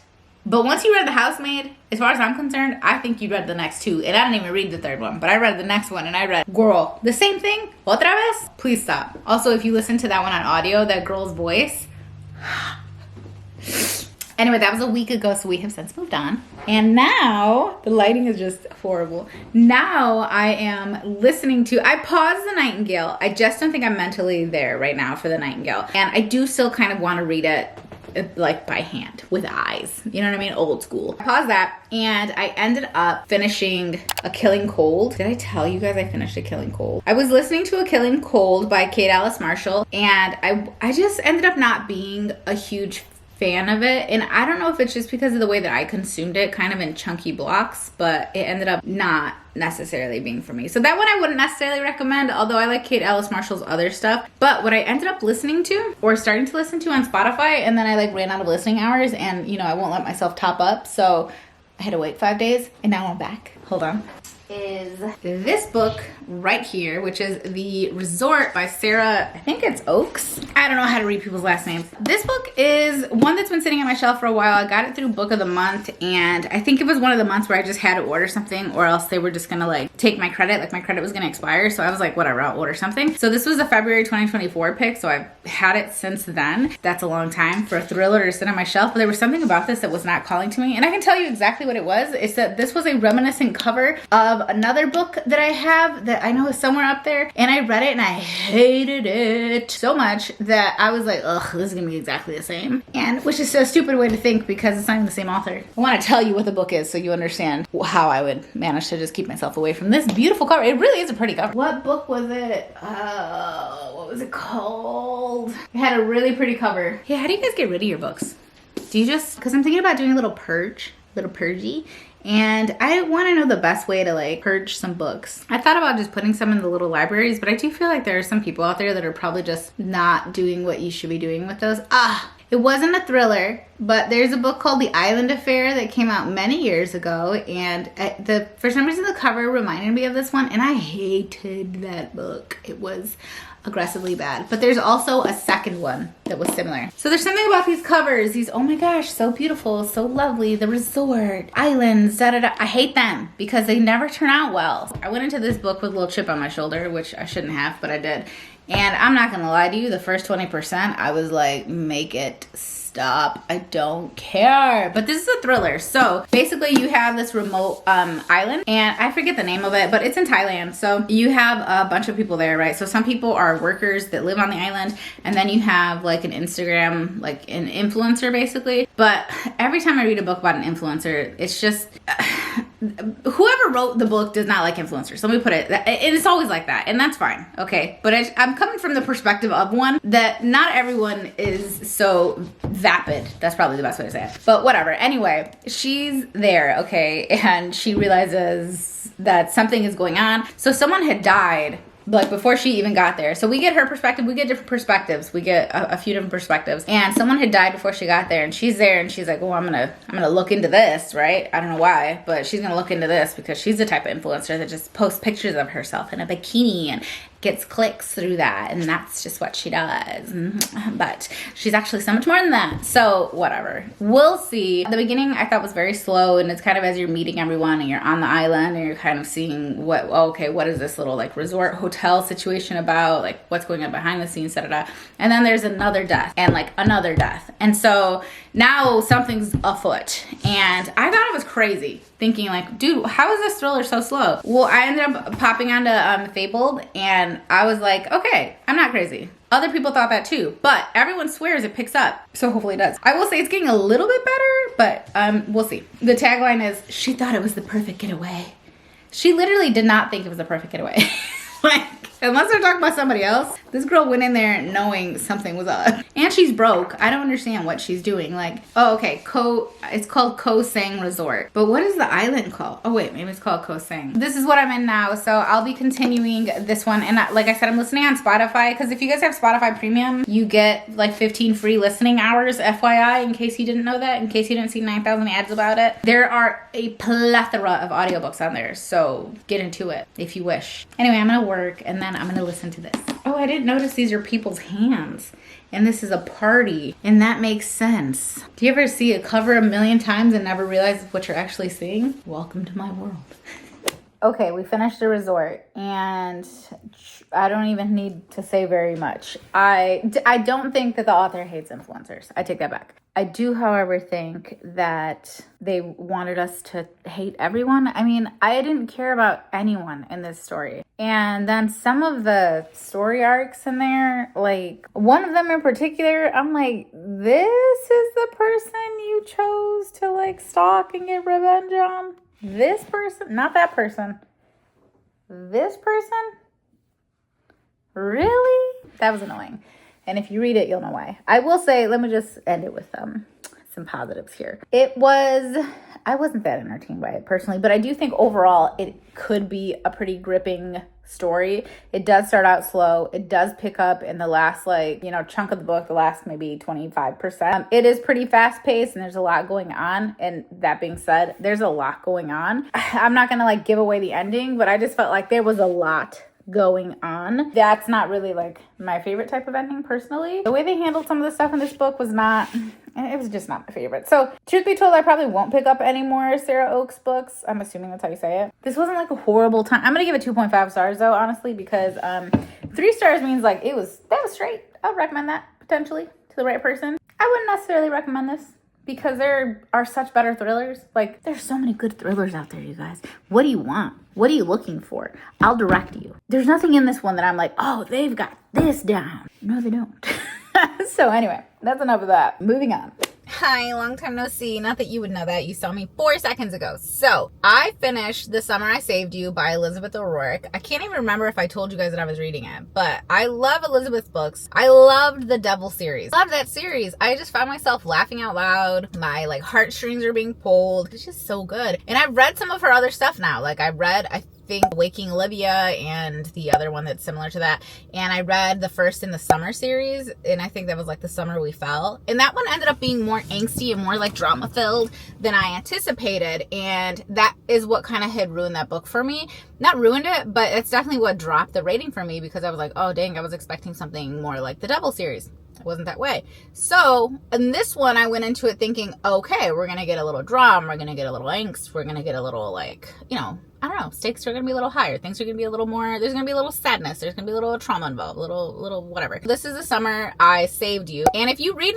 But once you read The Housemaid, as far as I'm concerned, I think you read the next two. And I didn't even read the third one, but I read the next one and I read, girl, the same thing? Otra vez? Please stop. Also, if you listen to that one on audio, that girl's voice. Anyway, that was a week ago, so we have since moved on. And now, the lighting is just horrible. Now I am listening to, I paused The Nightingale. I just don't think I'm mentally there right now for The Nightingale. And I do still kind of want to read it like by hand with eyes. You know what I mean? Old school. I paused that and I ended up finishing A Killing Cold. Did I tell you guys I finished A Killing Cold? I was listening to A Killing Cold by Kate Alice Marshall and I just ended up not being a huge fan of it, and I don't know if it's just because of the way that I consumed it kind of in chunky blocks, but it ended up not necessarily being for me. So that one I wouldn't necessarily recommend, although I like Kate Alice Marshall's other stuff. But what I ended up listening to or starting to listen to on Spotify, and then I like ran out of listening hours, and I won't let myself top up, so I had to wait 5 days, and now I'm back. Hold on. Is this book right here, which is The Resort by Sarah, I think it's Oakes. I don't know how to read people's last names. This book is one that's been sitting on my shelf for a while. I got it through Book of the Month, and I think it was one of the months where I just had to order something or else they were just gonna like take my credit, like my credit was gonna expire. So I was like, whatever, I'll order something. So this was a February 2024 pick, so I've had it since then. That's a long time for a thriller to sit on my shelf, but there was something about this that was not calling to me, and I can tell you exactly what it was. It's that this was a reminiscent cover of another book that I have that I know is somewhere up there, and I read it and I hated it so much that I was like, ugh, this is gonna be exactly the same. And which is a stupid way to think because it's not even the same author. I want to tell you what the book is so you understand how I would manage to just keep myself away from this beautiful cover. It really is a pretty cover. What book was it? What was it called? It had a really pretty cover. Yeah, how do you guys get rid of your books? Do you just, because I'm thinking about doing a little purgy. And I want to know the best way to like purge some books. I thought about just putting some in the little libraries, but I do feel like there are some people out there that are probably just not doing what you should be doing with those. It wasn't a thriller, but there's a book called The Island Affair that came out many years ago, and for some reason the cover reminded me of this one, and I hated that book. It was aggressively bad. But there's also a second one that was similar. So there's something about these covers, these, oh my gosh, so beautiful, so lovely, the resort, islands, da-da-da. I hate them because they never turn out well. I went into this book with a little chip on my shoulder, which I shouldn't have, but I did. And I'm not gonna lie to you, the first 20%, I was like, make it stop. I don't care. But this is a thriller. So basically you have this remote island, and I forget the name of it, but it's in Thailand. So you have a bunch of people there, right? So some people are workers that live on the island, and then you have like an Instagram, like an influencer basically. But every time I read a book about an influencer, it's just whoever wrote the book does not like influencers. Let me put it, and it's always like that, and that's fine, okay? But I'm coming from the perspective of one that not everyone is so vapid. That's probably the best way to say it. But whatever. Anyway, she's there, okay, and she realizes that something is going on. So someone had died like before she even got there. So we get her perspective, we get different perspectives, we get a few different perspectives, and someone had died before she got there, and she's there, and she's like, oh, I'm gonna look into this, right? I don't know why, but she's gonna look into this because she's the type of influencer that just posts pictures of herself in a bikini and gets clicks through that, and that's just what she does. But she's actually so much more than that. So whatever, we'll see. The beginning I thought was very slow, and it's kind of as you're meeting everyone and you're on the island and you're kind of seeing what is this little like resort hotel situation about, like what's going on behind the scenes, and then there's another death and like another death, and so now something's afoot. And I thought it was crazy, thinking like, dude, how is this thriller so slow? Well, I ended up popping onto Fabled, and I was like, okay, I'm not crazy. Other people thought that too, but everyone swears it picks up, so hopefully it does. I will say it's getting a little bit better, but we'll see. The tagline is, she thought it was the perfect getaway. She literally did not think it was the perfect getaway. Like, unless they're talking about somebody else, this girl went in there knowing something was up. And she's broke. I don't understand what she's doing. Like, oh, okay, it's called Koh Sang Resort. But what is the island called? Oh, wait, maybe it's called Koh Sang. This is what I'm in now, so I'll be continuing this one. And like I said, I'm listening on Spotify, because if you guys have Spotify Premium, you get like 15 free listening hours, FYI, in case you didn't know that, in case you didn't see 9,000 ads about it. There are a plethora of audiobooks on there, so get into it if you wish. Anyway, I'm gonna work, and then I'm gonna listen to this. Oh, I didn't notice these are people's hands, and this is a party, and that makes sense. Do you ever see a cover a million times and never realize what you're actually seeing? Welcome to my world. Okay, we finished the resort, and I don't even need to say very much. I don't think that the author hates influencers. I take that back. I do, however, think that they wanted us to hate everyone. I mean, I didn't care about anyone in this story. And then some of the story arcs in there, like one of them in particular, I'm like, this is the person you chose to like stalk and get revenge on? This person? Not that person. This person? Really? That was annoying. And if you read it, you'll know why. I will say, let me just end it with some positives here. I wasn't that entertained by it personally, but I do think overall it could be a pretty gripping story. It does start out slow. It does pick up in the last chunk of the book, the last maybe 25%. It is pretty fast paced, and there's a lot going on. And that being said, there's a lot going on. I'm not gonna give away the ending, but I just felt like there was a lot going on. That's not really my favorite type of ending personally. The way they handled some of the stuff in this book was just not my favorite. So truth be told, I probably won't pick up any more Sarah Oakes books. I'm assuming that's how you say it. This wasn't a horrible time. I'm gonna give it 2.5 stars though, honestly, because 3 stars means that was straight. I'd recommend that potentially to the right person. I wouldn't necessarily recommend this, because there are such better thrillers. There's so many good thrillers out there, you guys. What do you want? What are you looking for? I'll direct you. There's nothing in this one that I'm like, oh, they've got this down. No, they don't. So anyway, that's enough of that. Moving on. Hi, long time no see. Not that you would know that. You saw me 4 seconds ago. So I finished The Summer I Saved You by Elizabeth O'Rourke. I can't even remember if I told you guys that I was reading it, but I love Elizabeth's books. I loved the Devil series. Loved that series. I just found myself laughing out loud. My heartstrings are being pulled. It's just so good. And I've read some of her other stuff now. I think Waking Olivia and the other one that's similar to that, and I read the first in the Summer series, and I think that was The Summer We Fell, and that one ended up being more angsty and more drama filled than I anticipated, and that is what kind of had ruined that book for me. Not ruined it, but it's definitely what dropped the rating for me, because I was like, oh dang, I was expecting something more like the Devil series. It wasn't that way. So in this one, I went into it thinking, okay, we're going to get a little drama. We're going to get a little angst. We're going to get a little, like, you know, I don't know, stakes are going to be a little higher. Things are going to be a little more, there's going to be a little sadness. There's going to be a little trauma involved, little whatever. This is the summer I saved you. And if you read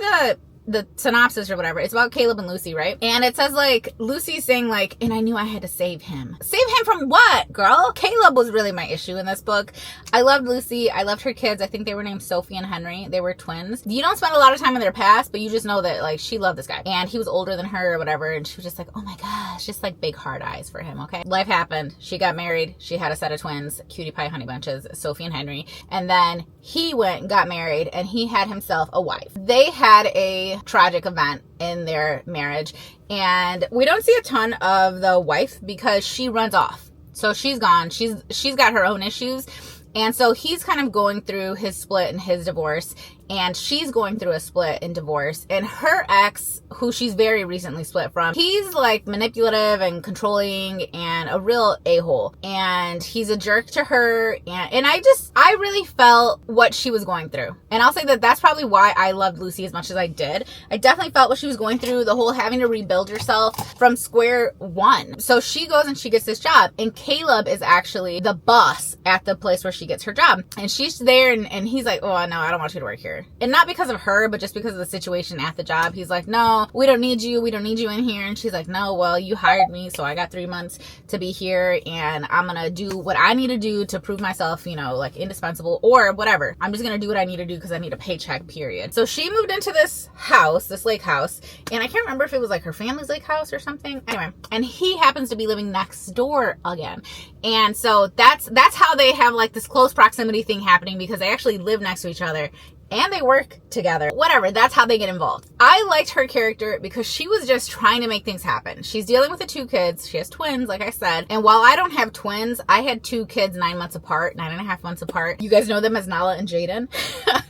the synopsis or whatever, it's about Caleb and Lucy, right? And it says, like, Lucy's saying, like, and I knew I had to save him. Save him from what, girl? Caleb was really my issue in this book. I loved Lucy. I loved her kids. I think they were named Sophie and Henry. They were twins. You don't spend a lot of time in their past, but you just know that, like, she loved this guy. And he was older than her or whatever. And she was just like, oh my gosh, just like big hard eyes for him, okay? Life happened. She got married. She had a set of twins, cutie pie honey bunches, Sophie and Henry. And then he went and got married and he had himself a wife. They had a tragic event in their marriage, and we don't see a ton of the wife because she runs off. So she's gone. She's got her own issues. And so he's kind of going through his split and his divorce, and she's going through a split and divorce. And her ex, who she's very recently split from, he's like manipulative and controlling and a real a-hole. And he's a jerk to her. And I really felt what she was going through. And I'll say that that's probably why I loved Lucy as much as I did. I definitely felt what she was going through, the whole having to rebuild yourself from square one. So she goes and she gets this job, and Caleb is actually the boss at the place where she gets her job. And she's there, and he's like, oh no, I don't want you to work here. And not because of her, but just because of the situation at the job. He's like, no, we don't need you in here. And she's like, no, well, you hired me, so I got 3 months to be here, and I'm gonna do what I need to do to prove myself, you know, like indispensable or whatever. I'm just gonna do what I need to do because I need a paycheck, period. So she moved into this house, this lake house, and I can't remember if it was like her family's lake house or something. Anyway, and he happens to be living next door again. And so that's how they have like this close proximity thing happening, because they actually live next to each other and they work together. Whatever, that's how they get involved. I liked her character because she was just trying to make things happen. She's dealing with the 2 kids. She has twins, like I said. And while I don't have twins, I had 2 kids 9 months apart, 9.5 months apart. You guys know them as Nala and Jaden.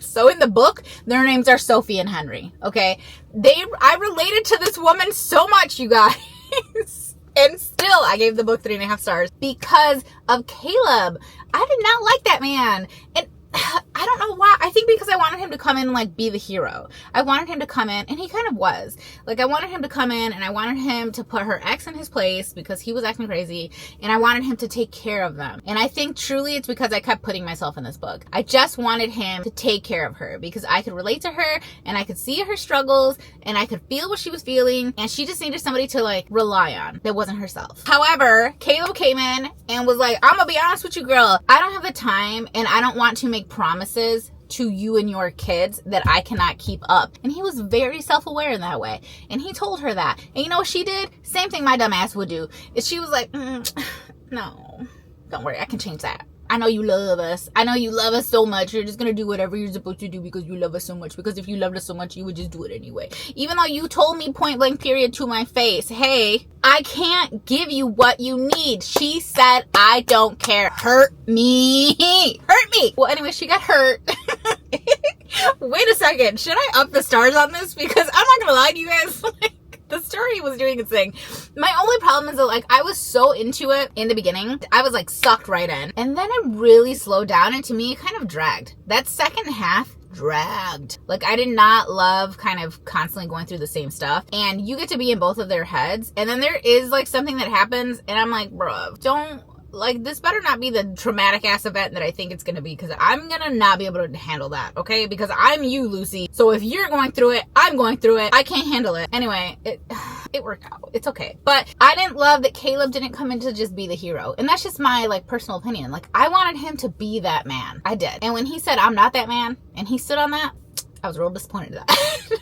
So in the book, their names are Sophie and Henry, okay? I related to this woman so much, you guys. And still, I gave the book 3.5 stars because of Caleb. I did not like that man. And I don't know why. I think because I wanted him to come in and like be the hero. I wanted him to come in, and he kind of was. Like, I wanted him to come in and I wanted him to put her ex in his place because he was acting crazy, and I wanted him to take care of them. And I think truly it's because I kept putting myself in this book. I just wanted him to take care of her because I could relate to her and I could see her struggles and I could feel what she was feeling, and she just needed somebody to like rely on that wasn't herself. However, Caleb came in and was like, I'm gonna be honest with you, girl. I don't have the time and I don't want to make promises to you and your kids that I cannot keep up. And he was very self-aware in that way. And he told her that. And you know what she did? Same thing my dumb ass would do. Is she was like, no, don't worry, I can change that. I know you love us. I know you love us so much. You're just going to do whatever you're supposed to do because you love us so much. Because if you loved us so much, you would just do it anyway. Even though you told me point blank period to my face, hey, I can't give you what you need. She said, I don't care. Hurt me. Hurt me. Well, anyway, she got hurt. Wait a second. Should I up the stars on this? Because I'm not going to lie to you guys. The story was doing its thing. My only problem is that, like, I was so into it in the beginning. I was, like, sucked right in. And then it really slowed down, and to me, it kind of dragged. That second half dragged. Like, I did not love kind of constantly going through the same stuff. And you get to be in both of their heads. And then there is, like, something that happens, and I'm like, bruh, don't... Like, this better not be the traumatic ass event that I think it's gonna be, because I'm gonna not be able to handle that, okay? Because I'm you, Lucy. So if you're going through it, I'm going through it. I can't handle it. Anyway, it worked out. It's okay. But I didn't love that Caleb didn't come in to just be the hero. And that's just my, like, personal opinion. Like, I wanted him to be that man. I did. And when he said, I'm not that man, and he stood on that, I was real disappointed at that.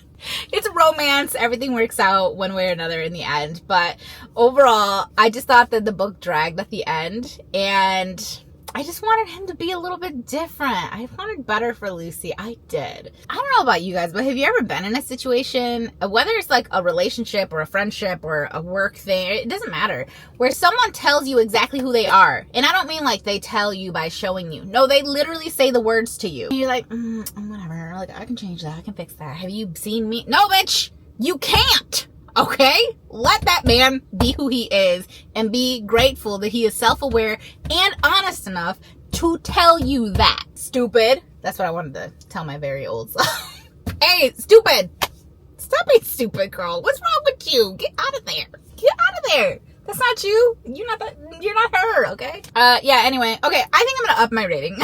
It's a romance. Everything works out one way or another in the end. But overall, I just thought that the book dragged at the end. And I just wanted him to be a little bit different. I wanted better for Lucy. I did. I don't know about you guys, but have you ever been in a situation, whether it's like a relationship or a friendship or a work thing, it doesn't matter, where someone tells you exactly who they are? And I don't mean like they tell you by showing you. No, they literally say the words to you. And you're like, whatever. Like, I can change that. I can fix that. Have you seen me? No, bitch. You can't. Okay? Let that man be who he is and be grateful that he is self-aware and honest enough to tell you that. Stupid. That's what I wanted to tell my very old self. Hey, stupid. Stop being stupid, girl. What's wrong with you? Get out of there. Get out of there. That's not you. You're not her, okay? Yeah, anyway. Okay, I think I'm gonna up my rating.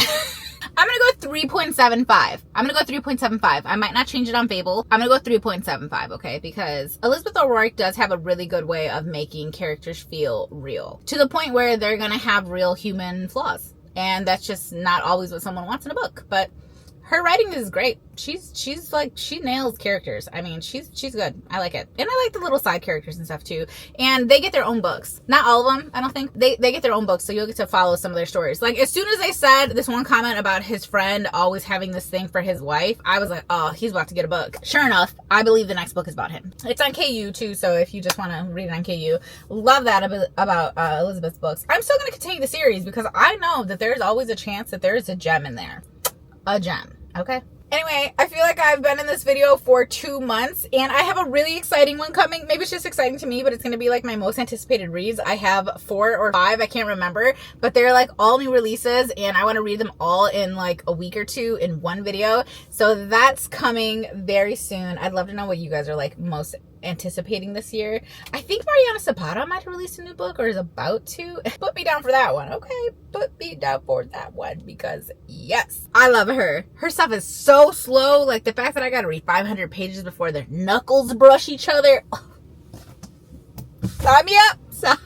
I'm gonna go 3.75. I'm gonna go 3.75. I might not change it on Fable. I'm gonna go 3.75, okay? Because Elizabeth O'Rourke does have a really good way of making characters feel real. To the point where they're gonna have real human flaws. And that's just not always what someone wants in a book. But her writing is great. She's like, she nails characters. I mean, she's good. I like it. And I like the little side characters and stuff too. And they get their own books. Not all of them, I don't think. They get their own books, so you'll get to follow some of their stories. Like, as soon as they said this one comment about his friend always having this thing for his wife, I was like, oh, he's about to get a book. Sure enough, I believe the next book is about him. It's on KU too, so if you just want to read it on KU. Love that about Elizabeth's books. I'm still going to continue the series because I know that there's always a chance that there's a gem in there. A gem. Okay. Anyway, I feel like I've been in this video for 2 months and I have a really exciting one coming. Maybe it's just exciting to me, but it's going to be like my most anticipated reads. I have 4 or 5, I can't remember, but they're like all new releases and I want to read them all in like a week or 2 in one video. So that's coming very soon. I'd love to know what you guys are like most anticipating this year. I think Mariana Zapata might have released a new book or is about to. Put me down for that one, okay? Put me down for that one because yes, I love her. Her stuff is so slow. Like the fact that I gotta read 500 pages before their knuckles brush each other. Sign me up. Sign